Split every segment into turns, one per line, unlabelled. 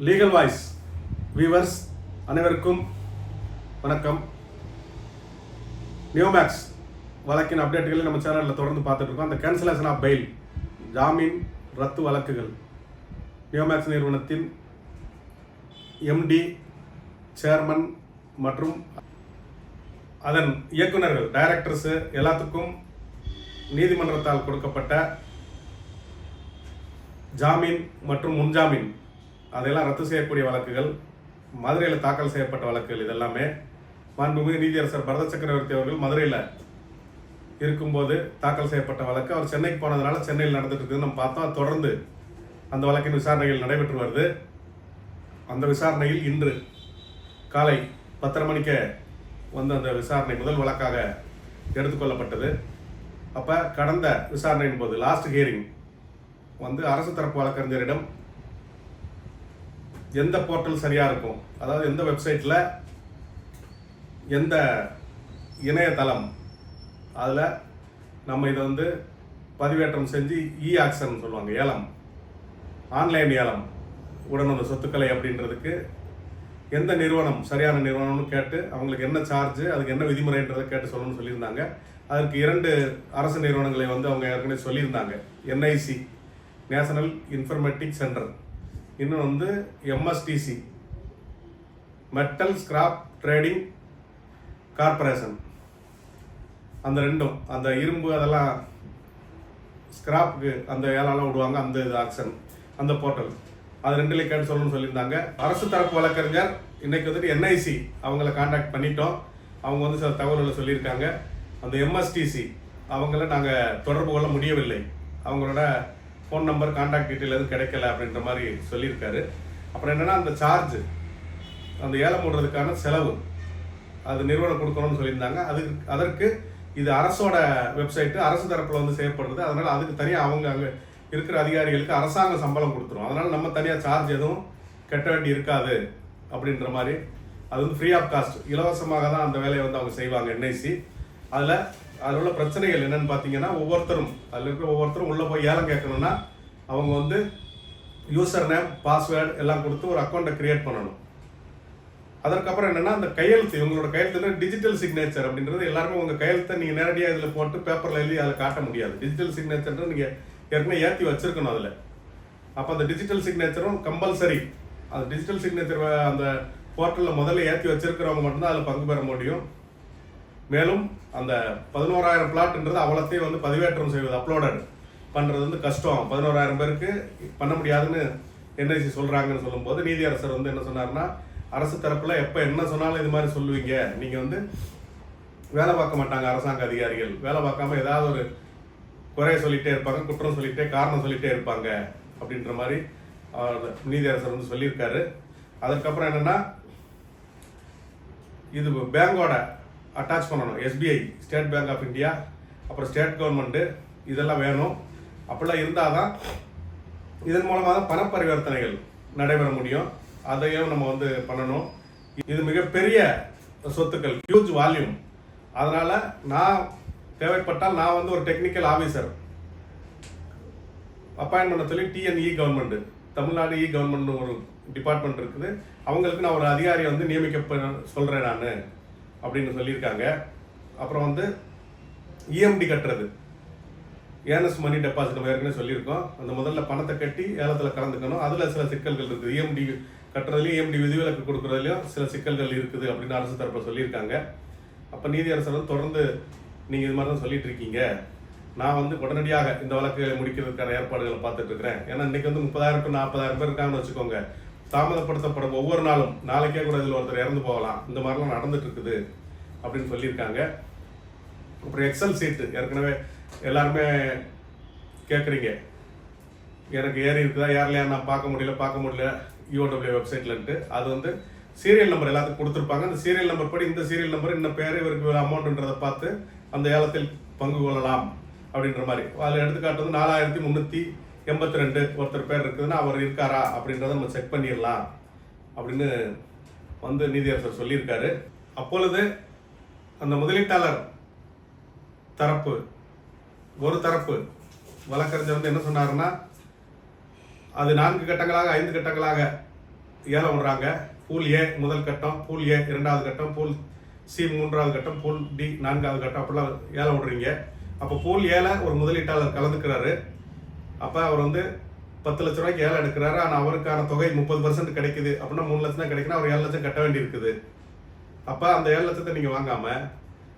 Legal voice viewers அனைவருக்கும் வணக்கம். நியோமேக்ஸ் வழக்கின் அப்டேட்டுகளை நம்ம சேனலில் தொடர்ந்து பார்த்துட்டு இருக்கோம். அந்த கேன்சலேஷன் ஆஃப் பெயில், ஜாமீன் ரத்து வழக்குகள், நியோமேக்ஸ் நிறுவனத்தின் எம்டி, சேர்மன் மற்றும் அதன் இயக்குநர்கள், டைரக்டர்ஸு எல்லாத்துக்கும் நீதிமன்றத்தால் கொடுக்கப்பட்ட ஜாமீன் மற்றும் முன்ஜாமீன் அதெல்லாம் ரத்து செய்யக்கூடிய வழக்குகள், மதுரையில் தாக்கல் செய்யப்பட்ட வழக்குகள், இதெல்லாமே மாண்புமிகு நீதியரசர் பரத சக்கரவர்த்தி அவர்கள் மதுரையில் இருக்கும்போது தாக்கல் செய்யப்பட்ட வழக்கு. அவர் சென்னைக்கு போனதுனால சென்னையில் நடந்துட்டு இருக்குதுன்னு நம்ம பார்த்தோம். தொடர்ந்து அந்த வழக்கின் விசாரணைகள் நடைபெற்று வருது. அந்த விசாரணையில் இன்று காலை 10:30 மணிக்கு வந்து அந்த விசாரணை முதல் வழக்காக எடுத்துக்கொள்ளப்பட்டது. அப்போ கடந்த விசாரணையின் போது லாஸ்ட் ஹியரிங் வந்து அரசு தரப்பு வழக்கறிஞரிடம் எந்த போர்ட்டல் சரியாக இருக்கும், அதாவது எந்த வெப்சைட்டில் எந்த இணையதளம் அதில் நம்ம இதை வந்து பதிவேற்றம் செஞ்சு ஆக்ஷன் சொல்லுவாங்க, ஏலம், ஆன்லைன் ஏலம், உடனடி சொத்துக்களை அப்படின்றதுக்கு எந்த நிறுவனம் சரியான நிறுவனம்னு கேட்டு அவங்களுக்கு என்ன சார்ஜ், அதுக்கு என்ன விதிமுறைன்றதை கேட்டு சொல்லணும்னு சொல்லியிருந்தாங்க. அதற்கு 2 அரசு நிறுவனங்களை வந்து அவங்க ஏற்கனவே சொல்லியிருந்தாங்க. என்ஐசி, நேஷனல் இன்ஃபர்மேட்டிக் சென்டர், இன்னும் வந்து MSTC, metal scrap trading corporation. அந்த ரெண்டும், அந்த இரும்பு அதெல்லாம் ஸ்கிராப்புக்கு அந்த ஏழாலாம் விடுவாங்க, அந்த இது ஆக்ஷன், அந்த போர்ட்டல், அது 2லையும் கேட்டு சொல்லணும்னு சொல்லியிருந்தாங்க. அரசு தரப்பு வழக்கறிஞர் இன்னைக்கு வந்துட்டு என்ஐசி அவங்கள கான்டாக்ட் பண்ணிட்டோம். அவங்க வந்து சில தகவல்களை சொல்லியிருக்காங்க. அந்த எம்எஸ்டிசி அவங்கள நாங்கள் தொடர்பு கொள்ள முடியவில்லை, அவங்களோட ஃபோன் நம்பர், கான்டாக்ட் டீட்டெயில் எதுவும் கிடைக்கல அப்படின்ற மாதிரி சொல்லியிருக்காரு. அப்புறம் என்னென்னா அந்த சார்ஜ், அந்த ஏலம் போடுறதுக்கான செலவு அது நிறுவனம் கொடுக்கணும்னு சொல்லியிருந்தாங்க. அதற்கு இது அரசோட வெப்சைட்டு, அரசு தரப்பில் வந்து செய்யப்படுறது. அதனால் அதுக்கு தனியாக அவங்க அங்கே இருக்கிற அதிகாரிகளுக்கு அரசாங்கம் சம்பளம் கொடுத்துரும். அதனால் நம்ம தனியாக சார்ஜ் எதுவும் கட்ட வேண்டி இருக்காது அப்படின்ற மாதிரி. அது வந்து ஃப்ரீ ஆஃப் காஸ்ட், இலவசமாக தான் அந்த வேலையை வந்து அவங்க செய்வாங்க என்ஐசி. அதில் உள்ள பிரச்சனைகள் என்னென்னு பார்த்தீங்கன்னா, அதில் இருக்கிற ஒவ்வொருத்தரும் உள்ளே போய் ஏலம் கேட்கணும்னா அவங்க வந்து யூசர் நேம், பாஸ்வேர்டு எல்லாம் கொடுத்து ஒரு அக்கௌண்ட்டை கிரியேட் பண்ணணும். அதற்கப்புறம் என்னென்னா அந்த கையெழுத்து, இவங்களோட கையெழுத்து டிஜிட்டல் சிக்னேச்சர் அப்படின்றது எல்லாருமே உங்கள் கையெழுத்தை நீங்கள் நேரடியாக இதில் போட்டு பேப்பரில் எழுதி அதில் காட்ட முடியாது. டிஜிட்டல் சிக்னேச்சர்ன்றது நீங்கள் ஏற்கனவே ஏற்றி வச்சுருக்கணும் அதில். அப்போ அந்த டிஜிட்டல் சிக்னேச்சரும் கம்பல்சரி. அந்த டிஜிட்டல் சிக்னேச்சர் அந்த போர்ட்டலில் முதல்ல ஏற்றி வச்சிருக்கிறவங்க மட்டும்தான் அதில் பங்கு பெற முடியும். மேலும் அந்த 11,000 பிளாட்ன்றது அவ்வளோத்தையும் வந்து பதிவேற்றம் செய்வது, அப்லோடட் பண்ணுறது வந்து கஷ்டம், 11,000 பேருக்கு பண்ண முடியாதுன்னு என்ஐசி சொல்கிறாங்கன்னு சொல்லும்போது நீதியரசர் வந்து என்ன சொன்னார்னா, அரசு தரப்பில் எப்போ என்ன சொன்னாலும் இது மாதிரி சொல்லுவீங்க, நீங்கள் வந்து வேலை பார்க்க மாட்டாங்க அரசாங்க அதிகாரிகள், வேலை பார்க்காம ஏதாவது ஒரு குறைய சொல்லிகிட்டே இருப்பாங்க, குற்றம் சொல்லிகிட்டே, காரணம் சொல்லிகிட்டே இருப்பாங்க அப்படின்ற மாதிரி நீதியரசர் வந்து சொல்லியிருக்காரு. அதுக்கப்புறம் என்னென்னா, இது பேங்கோட அட்டாச் பண்ணணும், SBI, state bank of India, அப்புறம் ஸ்டேட் கவர்மெண்ட்டு, இதெல்லாம் வேணும். அப்படிலாம் இருந்தால் தான் இதன் மூலமாக தான் பணப்பரிவர்த்தனைகள் நடைபெற முடியும். அதையும் நம்ம வந்து பண்ணணும். இது மிகப்பெரிய சொத்துக்கள், ஹியூஜ் வால்யூம். அதனால் நான் தேவைப்பட்டால் நான் வந்து ஒரு டெக்னிக்கல் ஆஃபீஸர் அப்பாயின்ட் பண்ண சொல்லி டிஎன்இ கவர்மெண்ட்டு, தமிழ்நாடு கவர்மெண்ட் ஒரு டிபார்ட்மெண்ட் இருக்குது, அவங்களுக்கு நான் ஒரு அதிகாரியை வந்து நியமிக்க சொல்கிறேன் நான் அப்படின்னு சொல்லியிருக்காங்க. அப்புறம் வந்து இஎம்டி கட்டுறது, ஏர்னஸ்ட் மணி டெபாசிட், நம்ம ஏற்கனவே சொல்லியிருக்கோம். அந்த முதல்ல பணத்தை கட்டி ஏலத்தில் கலந்துக்கணும். அதில் சில சிக்கல்கள் இருக்குது. இஎம்டி கட்டுறதுலையும் இஎம்டி விதிவிலக்கு கொடுக்குறதுலையும் சில சிக்கல்கள் இருக்குது அப்படின்னு அரசு தரப்பில் சொல்லியிருக்காங்க. அப்போ நீதியரசர் வந்து தொடர்ந்து நீங்கள் இது மாதிரி தான் சொல்லிட்டு இருக்கீங்க, நான் வந்து உடனடியாக இந்த வழக்குகளை முடிக்கிறதுக்கான ஏற்பாடுகளை பார்த்துட்டு இருக்கிறேன். ஏன்னா இன்றைக்கி வந்து 30,000 to 40,000 பேர் இருக்காங்கன்னு வச்சுக்கோங்க. தாமதப்படுத்தப்படும் ஒவ்வொரு நாளும், நாளைக்கே கூட இதில் ஒருத்தர் இறந்து போகலாம், இந்த மாதிரிலாம் நடந்துட்டு இருக்குது அப்படின்னு சொல்லியிருக்காங்க. அப்புறம் எக்ஸல் சீட்டு ஏற்கனவே எல்லாருமே கேட்குறீங்க, எனக்கு ஏறி இருக்குதா ஏறலையா, நான் பார்க்க முடியல யூடபிள்யூ வெப்சைட்லன்ட்டு. அது வந்து சீரியல் நம்பர் எல்லாத்துக்கும் கொடுத்துருப்பாங்க. அந்த சீரியல் நம்பர் படி இந்த சீரியல் நம்பர் இன்னும் பேர், இவருக்கு அமௌண்ட்ன்றதை பார்த்து அந்த ஏலத்தில் பங்கு கொள்ளலாம் அப்படின்ற மாதிரி. அதில் எடுத்துக்காட்டு வந்து 4,382 ஒருத்தர் பேர் இருக்குதுன்னா அவர் இருக்காரா அப்படின்றத நம்ம செக் பண்ணிடலாம் அப்படின்னு வந்து நீதியரசர் சொல்லியிருக்காரு. அப்பொழுது அந்த முதலீட்டாளர் தரப்பு, ஒரு தரப்பு வழக்கறிஞர் வந்து என்ன சொன்னாருன்னா, அது 4 கட்டங்களாக 5 கட்டங்களாக ஏலம் விடுறாங்க. பூல் ஏ முதல் கட்டம், பூல் ஏ 2வது கட்டம், பூல் சி 3வது கட்டம், பூல் டி 4வது கட்டம், அப்படிலாம் ஏலம் விடுறீங்க. அப்போ பூல் ஏல ஒரு முதலீட்டாளர் கலந்துக்கிறாரு. அப்போ அவர் வந்து 10 லட்ச ரூபாய்க்கு ஏலம் எடுக்கிறாரு. ஆனால் அவருக்கான தொகை 30% கிடைக்குது அப்படின்னா 3 லட்சம் தான் கிடைக்குன்னா அவர் 7 லட்சம் கட்ட வேண்டி இருக்குது. அப்போ அந்த 7 லட்சத்தை நீங்கள் வாங்காமல்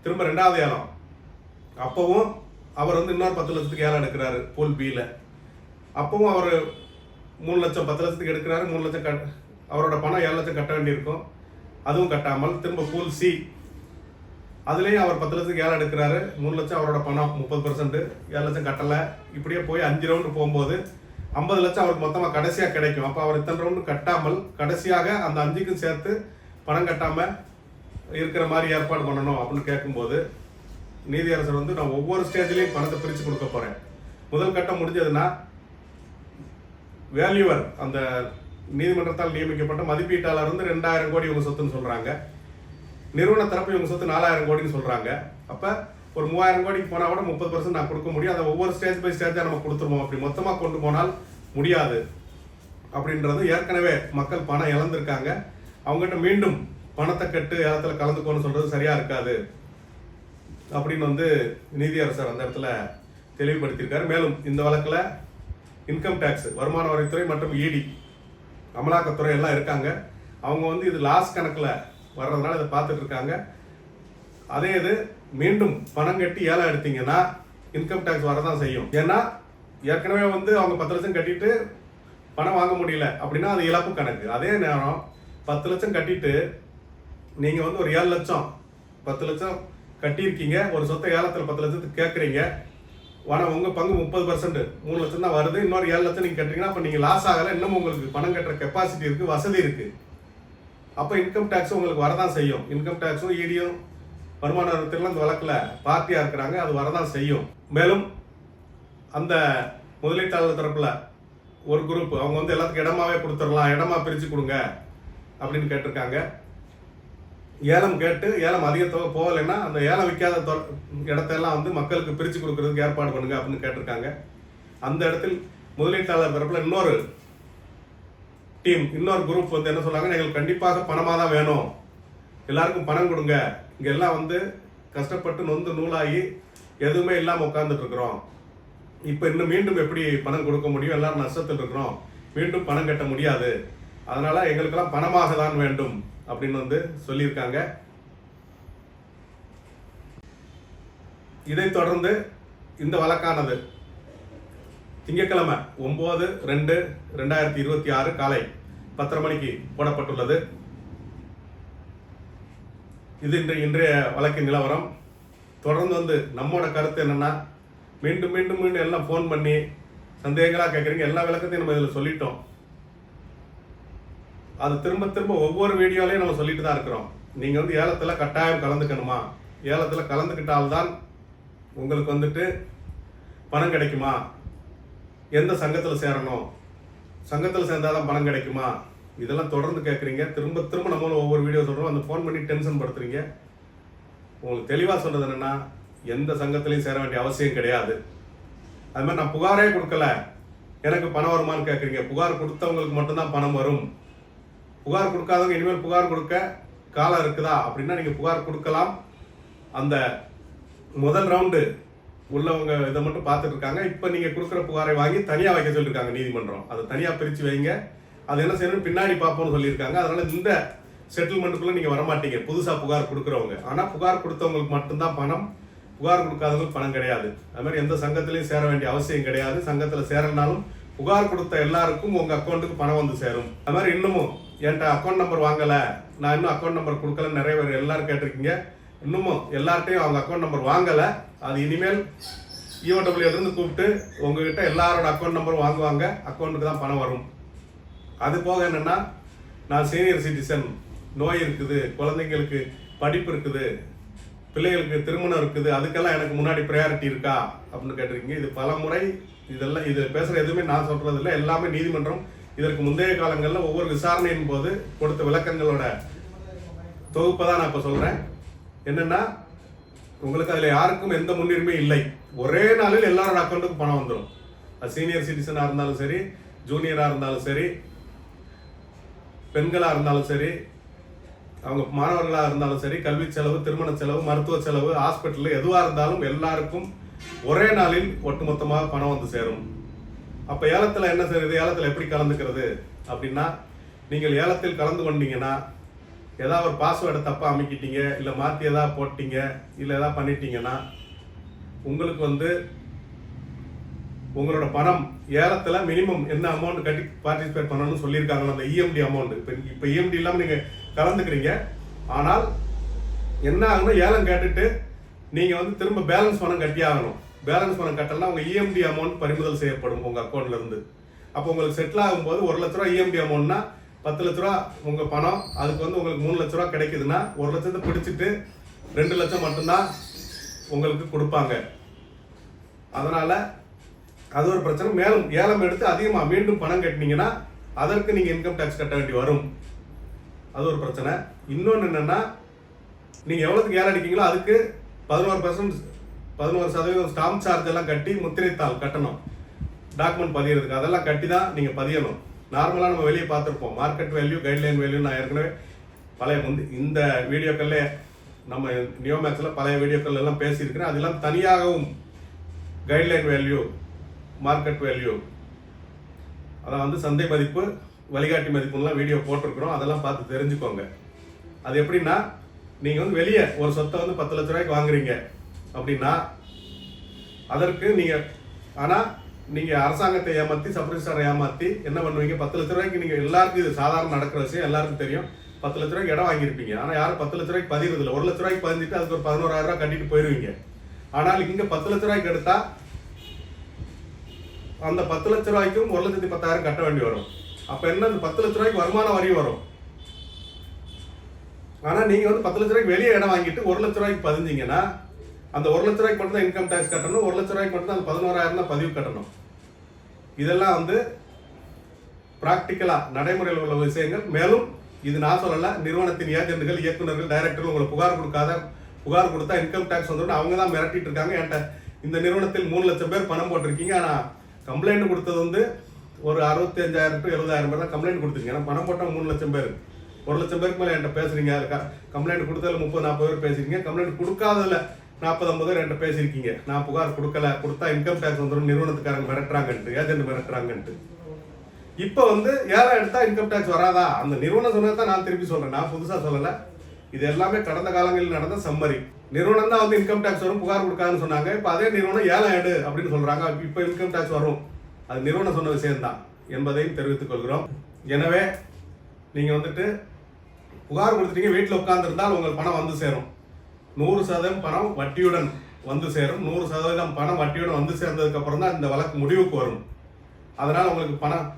திரும்ப 2வது ஏலம், அப்போவும் அவர் வந்து இன்னொரு 10 லட்சத்துக்கு ஏலம் எடுக்கிறாரு பூல் பியில். அப்பவும் அவர் 3 லட்சம் 10 லட்சத்துக்கு எடுக்கிறாரு. 3 லட்சம் அவரோட பணம் 7 லட்சம் கட்ட வேண்டியிருக்கும். அதுவும் கட்டாமல் திரும்ப பூல் சி, அதுலேயும் அவர் 10 லட்சத்துக்கு ஏலம் எடுக்கிறாரு. 3 லட்சம் அவரோட பணம் 30%, 7 லட்சம் கட்டலை. இப்படியே போய் 5 ரவுண்டு போகும்போது 50 லட்சம் அவருக்கு மொத்தமாக கடைசியாக கிடைக்கும். அப்போ அவர் இத்தனை ரவுண்டு கட்டாமல் கடைசியாக அந்த 5க்கும் சேர்த்து பணம் கட்டாமல் இருக்கிற மாதிரி ஏற்பாடு பண்ணணும் அப்படின்னு கேட்கும்போது நீதியரசர் வந்து நான் ஒவ்வொரு ஸ்டேஜ்லேயும் பணத்தை பிரித்து கொடுக்க போகிறேன். முதல் கட்டம் முடிஞ்சதுன்னா வேல்யூவர், அந்த நீதிமன்றத்தால் நியமிக்கப்பட்ட மதிப்பீட்டாளர் வந்து 2000 கோடி இவங்க சொத்துன்னு சொல்கிறாங்க. நிறுவன தரப்பு இவங்க சொத்து 4000 கோடின்னு சொல்கிறாங்க. அப்போ ஒரு 3000 கோடிக்கு போனால் கூட 30% நான் கொடுக்க முடியும். அதை ஒவ்வொரு ஸ்டேஜ் பை ஸ்டேஜாக நம்ம கொடுத்துருவோம். அப்படி மொத்தமாக கொண்டு போனால் முடியாது அப்படின்றது ஏற்கனவே மக்கள் பணம் இழந்திருக்காங்க. அவங்ககிட்ட மீண்டும் பணத்தை கட்டு ஏலத்தில் கலந்துக்கோன்னு சொல்கிறது சரியாக இருக்காது அப்படின்னு வந்து நீதியரசர் அந்த இடத்துல தெளிவுபடுத்தியிருக்காரு. மேலும் இந்த வழக்கில் இன்கம் டேக்ஸ், வருமான வரித்துறை மற்றும் இடி, அமலாக்கத்துறை எல்லாம் இருக்காங்க. அவங்க வந்து இது லாஸ் கணக்கில் வர்றதுனால இதை பார்த்துட்டு இருக்காங்க. அதே இது மீண்டும் பணம் கட்டி ஏலம் எடுத்தீங்கன்னா இன்கம் டேக்ஸ் வரதான் செய்யும். ஏன்னா ஏற்கனவே வந்து அவங்க 10 லட்சம் கட்டிட்டு பணம் வாங்க முடியல அப்படின்னா அது இழப்பு கணக்கு. அதே நேரம் 10 லட்சம் கட்டிட்டு நீங்கள் வந்து ஒரு 7 லட்சம் 10 லட்சம் கட்டியிருக்கீங்க, ஒரு சொத்தை ஏலத்தில் 10 லட்சத்துக்கு கேட்குறீங்க. ஆனால் உங்கள் பங்கு 30%, 3 லட்சம் தான் வருது. இன்னொரு 7 லட்சம் நீங்கள் கட்டுறீங்கன்னா அப்போ நீங்கள் லாஸ் ஆகலை. இன்னும் உங்களுக்கு பணம் கட்டுற கெப்பாசிட்டி இருக்குது, வசதி இருக்குது. அப்போ இன்கம் டேக்ஸும் உங்களுக்கு வரதான் செய்யும். இன்கம் டேக்ஸும் இடியும் வருமான வரித்துறையில் அந்த வழக்கில் பார்ட்டியாக இருக்கிறாங்க, அது வரதான் செய்யும். மேலும் அந்த முதலீட்டாளர் தரப்பில் ஒரு குரூப் அவங்க வந்து எல்லாத்துக்கும் இடமாவே கொடுத்துடலாம், இடமா பிரித்து கொடுங்க அப்படின்னு கேட்டிருக்காங்க. ஏலம் கேட்டு ஏலம் அதிக தொகை போகலைன்னா அந்த ஏலம் விற்காத இடத்தெல்லாம் வந்து மக்களுக்கு பிரித்து கொடுக்கறதுக்கு ஏற்பாடு பண்ணுங்க அப்படின்னு கேட்டிருக்காங்க. அந்த இடத்தில் முதலீட்டாளர் தரப்பில் இன்னொரு டீம், இன்னொரு குரூப் வந்து என்ன சொல்றாங்க, எங்களுக்கு கண்டிப்பாக பணமாக தான் வேணும், எல்லாருக்கும் பணம் கொடுங்க, இங்கே எல்லாம் வந்து கஷ்டப்பட்டு நொந்து நூலாகி எதுவுமே இல்லாமல் உட்காந்துட்டு இருக்கிறோம், இப்போ இன்னும் மீண்டும் எப்படி பணம் கொடுக்க முடியும், எல்லாரும் நஷ்டத்தில் இருக்கிறோம், மீண்டும் பணம் கட்ட முடியாது, அதனால எங்களுக்கெல்லாம் பணமாக தான் வேண்டும் அப்படின்னு வந்து சொல்லியிருக்காங்க. இதை தொடர்ந்து இந்த வழக்கானது திங்கட்கிழமை 9/2/2026 காலை 10:30 மணிக்கு போடப்பட்டுள்ளது. இது இன்றைய வழக்கின் நிலவரம். தொடர்ந்து வந்து நம்மோட கருத்து என்னன்னா, மீண்டும் மீண்டும் மீண்டும் எல்லாம் ஃபோன் பண்ணி சந்தேகங்களாக கேட்குறீங்க. எல்லா விளக்கத்தையும் நம்ம இதில் சொல்லிட்டோம். அது திரும்ப திரும்ப ஒவ்வொரு வீடியோலையும் நம்ம சொல்லிட்டு தான் இருக்கிறோம். நீங்கள் வந்து ஏலத்தில் கட்டாயம் கலந்துக்கணுமா, ஏலத்தில் கலந்துக்கிட்டால்தான் உங்களுக்கு வந்துட்டு பணம் கிடைக்குமா, எந்த சங்கத்தில் சேரணும், சங்கத்தில் சேர்ந்தாதான் பணம் கிடைக்குமா, இதெல்லாம் தொடர்ந்து கேட்குறீங்க. திரும்ப திரும்ப நம்மளும் ஒவ்வொரு வீடியோ சொல்கிறோம். அந்த ஃபோன் பண்ணி டென்ஷன் படுத்துறீங்க. உங்களுக்கு தெளிவாக சொல்கிறது என்னென்னா, எந்த சங்கத்திலையும் சேர வேண்டிய அவசியம் கிடையாது. அது மாதிரி நான் புகாரே கொடுக்கல, எனக்கு பணம் வருமானு கேட்குறீங்க. புகார் கொடுத்தவங்களுக்கு மட்டும்தான் பணம் வரும். புகார் கொடுக்காதவங்க இனிமேல் புகார் கொடுக்க காலம் இருக்குதா அப்படின்னா நீங்கள் புகார் கொடுக்கலாம். அந்த முதல் ரவுண்டு உள்ளவங்க இதை மட்டும் பார்த்துட்டு இருக்காங்க. இப்போ நீங்கள் கொடுக்குற புகாரை வாங்கி தனியாக வைக்க சொல்லியிருக்காங்க நீதிமன்றம். அதை தனியாக பிரித்து வைங்க, அது என்ன செய்யணும் பின்னாடி பார்ப்போம்னு சொல்லியிருக்காங்க. அதனால இந்த செட்டில்மெண்ட்டுக்குள்ளே நீங்கள் வரமாட்டீங்க புதுசாக புகார் கொடுக்குறவங்க. ஆனால் புகார் கொடுத்தவங்களுக்கு மட்டும்தான் பணம், புகார் கொடுக்காதவங்களுக்கு பணம் கிடையாது. அது மாதிரி எந்த சங்கத்திலையும் சேர வேண்டிய அவசியம் கிடையாது. சங்கத்தில் சேரனாலும் புகார் கொடுத்த எல்லாருக்கும் உங்கள் அக்கௌண்ட்டுக்கு பணம் வந்து சேரும். அது மாதிரி இன்னமும் என்கிட்ட அக்கௌண்ட் நம்பர் வாங்கலை, நான் இன்னும் அக்கௌண்ட் நம்பர் கொடுக்கலன்னு நிறைய பேர் எல்லாரும் கேட்டிருக்கீங்க. இன்னமும் எல்லார்ட்டையும் அவங்க அக்கௌண்ட் நம்பர் வாங்கலை. அது இனிமேல் இஓடபிள்யூலேருந்து கூப்பிட்டு உங்ககிட்ட எல்லாரோட அக்கௌண்ட் நம்பரும் வாங்குவாங்க, அக்கௌண்ட்டுக்கு தான் பணம் வரும். அது போக என்னென்னா, நான் சீனியர் சிட்டிசன், நோய் இருக்குது, குழந்தைங்களுக்கு படிப்பு இருக்குது, பிள்ளைகளுக்கு திருமணம் இருக்குது, அதுக்கெல்லாம் எனக்கு முன்னாடி ப்ரையாரிட்டி இருக்கா அப்படின்னு கேட்டிருக்கீங்க. இது பல முறை இதெல்லாம் இது பேசுகிற எதுவுமே நான் சொல்கிறது இல்லை, எல்லாமே நீதிமன்றம் இதற்கு முந்தைய காலங்களில் ஒவ்வொரு விசாரணையின் போது கொடுத்த விளக்கங்களோட தொகுப்பை தான் நான் இப்போ சொல்கிறேன். என்னென்னா, உங்களுக்கு அதில் யாருக்கும் எந்த முன்னுரிமை இல்லை. ஒரே நாளில் எல்லாரோட அக்கௌண்ட்டுக்கு பணம் வந்துடும். அது சீனியர் சிட்டிசனாக இருந்தாலும் சரி, ஜூனியராக இருந்தாலும் சரி, பெண்களாக இருந்தாலும் சரி, அவங்க மாணவர்களாக இருந்தாலும் சரி, கல்வி செலவு, திருமண செலவு, மருத்துவ செலவு, ஹாஸ்பிட்டல் எதுவாக இருந்தாலும் எல்லாருக்கும் ஒரே நாளில் ஒட்டுமொத்தமாக பணம் வந்து சேரும். அப்போ ஏலத்தில் என்ன செய்யுது, ஏலத்தில் எப்படி கலந்துக்கிறது அப்படின்னா, நீங்கள் ஏலத்தில் கலந்து கொண்டீங்கன்னா ஏதாவது ஒரு பாஸ்வேர்டை தப்பாக அமைக்கிட்டீங்க, இல்லை மாற்றி எதாவது போட்டீங்க, இல்லை எதாவது பண்ணிட்டீங்கன்னா உங்களுக்கு வந்து உங்களோட பணம் ஏலத்தில் மினிமம் என்ன அமௌண்ட் கட்டி பார்ட்டிசிபேட் பண்ணணும்னு சொல்லியிருக்காங்களோ அந்த இஎம்டி அமௌண்ட். இப்போ இஎம்டி இல்லாமல் நீங்கள் கலந்துக்கிறீங்க. ஆனால் என்ன ஆகணும், ஏலம் கேட்டுட்டு நீங்கள் வந்து திரும்ப பேலன்ஸ் பணம் கட்டி ஆகணும். பேலன்ஸ் பணம் கட்டலன்னா உங்கள் இஎம்டி அமௌண்ட் பறிமுதல் செய்யப்படும் உங்கள் அக்கௌண்ட்லேருந்து. அப்போ உங்களுக்கு செட்டில் ஆகும்போது 1 லட்ச ரூபா இஎம்டி அமௌண்ட்னா 10 லட்ச ரூபா உங்கள் பணம். அதுக்கு வந்து உங்களுக்கு 3 லட்ச ரூபா கிடைக்குதுன்னா 1 லட்சத்தை பிடிச்சிட்டு 2 லட்சம் மட்டும்தான் உங்களுக்கு கொடுப்பாங்க. அதனால் அது ஒரு பிரச்சனை. மேலும் ஏலம் எடுத்து அதிகமாக மீண்டும் பணம் கட்டினீங்கன்னா அதற்கு நீங்கள் இன்கம் டேக்ஸ் கட்ட வேண்டி வரும். அது ஒரு பிரச்சனை. இன்னொன்று என்னென்னா, நீங்கள் எவ்வளோத்துக்கு ஏலம் அடிக்கீங்களோ அதுக்கு 11% ஸ்டாம்ப் சார்ஜ் எல்லாம் கட்டி முத்திரைத்தாள் கட்டணும், டாக்குமெண்ட் பதிகிறதுக்கு. அதெல்லாம் கட்டி தான் நீங்கள் பதியணும். நார்மலாக நம்ம வெளியே பார்த்துருப்போம் மார்க்கெட் வேல்யூ, கைட்லைன் வேல்யூ. நான் ஏற்கனவே இந்த வீடியோக்கள்ல நம்ம நியோமேக்ஸில் பழைய வீடியோக்கள் எல்லாம் பேசியிருக்கிறேன். அதெல்லாம் தனியாகவும் கைட்லைன் வேல்யூ, மார்க்கெட் வேல்யூ, அதான் வந்து சந்தை மதிப்பு, வழிகாட்டி மதிப்புலாம் வீடியோ போட்டிருக்கிறோம். அதெல்லாம் பார்த்து தெரிஞ்சுக்கோங்க. அது எப்படின்னா, நீங்கள் வந்து வெளியே ஒரு சொத்தை வந்து 10 லட்ச ரூபாய்க்கு வாங்குறீங்க அப்படின்னா அதற்கு நீங்கள், ஆனால் நீங்கள் அரசாங்கத்தை ஏமாற்றி, சப்ரிஜிஸ்ட்ராரை ஏமாற்றி என்ன பண்ணுவீங்க, 10 லட்ச ரூபாய்க்கு நீங்கள், எல்லாருக்கும் இது சாதாரண நடக்கிற விஷயம், எல்லாருக்கும் தெரியும். 10 லட்ச ரூபாய்க்கு இடம் வாங்கியிருப்பீங்க. ஆனால் யாரும் 10 லட்ச ரூபாய்க்கு பதிகிறது இல்லை. 1 லட்ச ரூபாய்க்கு பதிஞ்சிட்டு அதுக்கு ஒரு 11,000 ரூபாய் கட்டிட்டு போயிடுவீங்க. ஆனால் இங்கே 10 லட்ச ரூபாய்க்கு எடுத்தால் அந்த 10 லட்ச ரூபாய்க்கும் 1,10,000 கட்ட வேண்டி வரும். அப்போ என்ன, அந்த 10 லட்ச ரூபாய்க்கு வருமான வரி வரும். ஆனால் நீங்கள் வந்து 10 லட்ச ரூபாய்க்கு வெளியே இடம் வாங்கிட்டு 1 லட்ச ரூபாய்க்கு பதிஞ்சிங்கன்னா அந்த 1 லட்ச ரூபாய்க்கு மட்டும் தான் இன்கம் டேக்ஸ் கட்டணும். 1 லட்ச ரூபாய்க்கு மட்டும் தான் அந்த 11,000 தான் பதிவு கட்டணும். இதெல்லாம் வந்து ப்ராக்டிக்கலாக நடைமுறையில் உள்ள விஷயங்கள். மேலும் இது நான் சொல்லலை, நிறுவனத்தின் ஏஜென்ட்டுகள், இயக்குநர்கள், டைரக்டர்கள் உங்களை புகார் கொடுத்தா இன்கம் டேக்ஸ் வந்துடும். அவங்க தான் மிரட்டிட்டு இருக்காங்க. என்கிட்ட இந்த நிறுவனத்தில் 3 லட்சம் பேர் பணம் போட்டிருக்கீங்க, ஆனால் கம்ப்ளைண்ட் கொடுத்தது வந்து ஒரு 65,000 to 70,000 பேர் தான் கம்ப்ளைண்ட் கொடுத்துருங்க. ஏன்னா பணம் போட்டால் 3 லட்சம் பேர், 1 லட்சம் பேருக்கு மேலே என்கிட்ட பேசுறீங்க. கம்ப்ளைண்ட் கொடுத்ததில் 30-40 பேர் பேசியிருக்கீங்க. கம்ப்ளைண்ட் கொடுக்காததில் 40-50 பேர் என்கிட்ட பேசியிருக்கீங்க. நான் புகார் கொடுத்தா இன்கம் டேக்ஸ் வந்துடும், நிறுவனத்துக்காரங்க மிரட்டுறாங்கன்ட்டு, ஏஜென்ட் மிரட்டுறாங்கன்ட்டு. இப்போ வந்து ஏலம் எடுத்தா இன்கம் டேக்ஸ் வராதா? அந்த நிறுவனம் சொன்னதான் நான் திருப்பி சொல்றேன், நான் புதுசா சொல்லலை. இது எல்லாமே கடந்த காலங்களில் நடந்த சம்மரி. நிறுவனம் தான் வந்து இன்கம் டேக்ஸ் வரும், புகார் கொடுக்காதுன்னு சொன்னாங்க. இப்போ அதே நிறுவனம் ஏலம் எடு அப்படின்னு சொல்றாங்க. இப்போ இன்கம் டேக்ஸ் வரும். அது நிறுவனம் சொன்ன விஷயம்தான் என்பதையும் தெரிவித்துக் கொள்கிறோம். எனவே நீங்க வந்துட்டு புகார் கொடுத்துட்டீங்க, வீட்டில் உட்கார்ந்துருந்தால் உங்கள் பணம் வந்து சேரும். 100% பணம் வட்டியுடன் வந்து சேரும். 100% பணம் வட்டியுடன் வந்து சேர்ந்ததுக்கு அப்புறம் தான் இந்த வழக்கு முடிவுக்கு வரும். அதனால உங்களுக்கு பணம்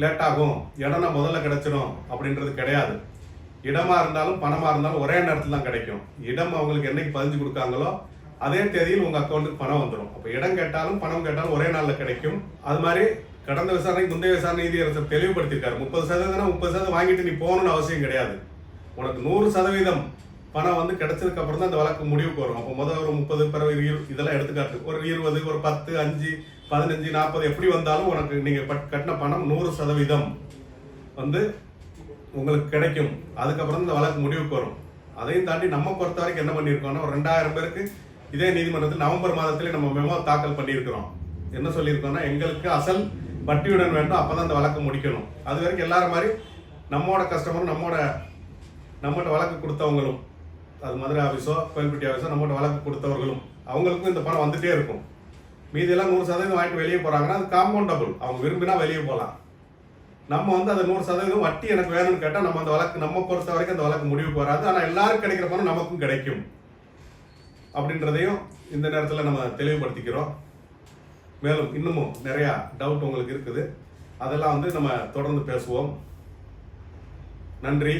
லேட் ஆகும், இடம்னா முதல்ல கிடைச்சிடும் அப்படின்றது கிடையாது. இடமா இருந்தாலும் பணமா இருந்தாலும் ஒரே நேரத்தில் தான் கிடைக்கும். இடம் அவங்களுக்கு என்னைக்கு பதிஞ்சு கொடுக்காங்களோ அதே தேதியில் உங்க அக்கௌண்ட்டுக்கு பணம் வந்துடும். அப்போ இடம் கேட்டாலும் பணம் கேட்டாலும் ஒரே நாளில் கிடைக்கும். அது மாதிரி கடந்த விசாரணை, முந்தைய விசாரணை நீதியரசர் தெளிவுபடுத்தியிருக்காரு. 30% 30% வாங்கிட்டு நீ போகணும்னு அவசியம் கிடையாது. உனக்கு 100% பணம் வந்து கிடைச்சதுக்கு அப்புறம் தான் இந்த வழக்கு முடிவுக்கு வரும். அப்போ முதல் ஒரு 30, பிறகு இதெல்லாம் எடுத்துக்காட்டு ஒரு 20, ஒரு 10, 5, 15, 40 எப்படி வந்தாலும் உனக்கு நீங்க கட்டின பணம் 100% வந்து உங்களுக்கு கிடைக்கும். அதுக்கப்புறம் இந்த வழக்கு முடிவுக்கு வரும். அதையும் தாண்டி நம்ம பொறுத்த வரைக்கும் என்ன பண்ணியிருக்கோம்னா, ஒரு 2000 பேருக்கு இதே நீதிமன்றத்தில் நவம்பர் மாதத்திலே நம்ம மெமோ தாக்கல் பண்ணியிருக்கிறோம். என்ன சொல்லியிருக்கோம்னா, எங்களுக்கு அசல் வட்டியுடன் வேண்டும், அப்பதான் இந்த வழக்கு முடிக்கணும். அது வரைக்கும் எல்லாரும் மாதிரி நம்மோட கஸ்டமரும் நம்மகிட்ட வழக்கு கொடுத்தவங்களும், அது மதுரை ஆஃபீஸோ கோயில்பட்டி ஆஃபீஸோ நம்மகிட்ட வழக்கு கொடுத்தவர்களும் அவங்களுக்கும் இந்த பணம் வந்துட்டே இருக்கும். மீதியெல்லாம் 100% வாங்கிட்டு வெளியே போறாங்கன்னா அது காம்பவுண்டபிள், அவங்க விரும்பினா வெளியே போகலாம். நம்ம வந்து அதை 100% வட்டி எனக்கு வேணும்னு கேட்டால் நம்ம அந்த வழக்கு, நம்ம பொறுத்த வரைக்கும் அந்த வழக்கு முடிவுக்கு வராது. ஆனால் எல்லாரும் கிடைக்கிற பணம் நமக்கும் கிடைக்கும் அப்படின்றதையும் இந்த நேரத்தில் நம்ம தெளிவுபடுத்திக்கிறோம். மேலும் இன்னமும் நிறையா டவுட் உங்களுக்கு இருக்குது, அதெல்லாம் வந்து நம்ம தொடர்ந்து பேசுவோம். நன்றி.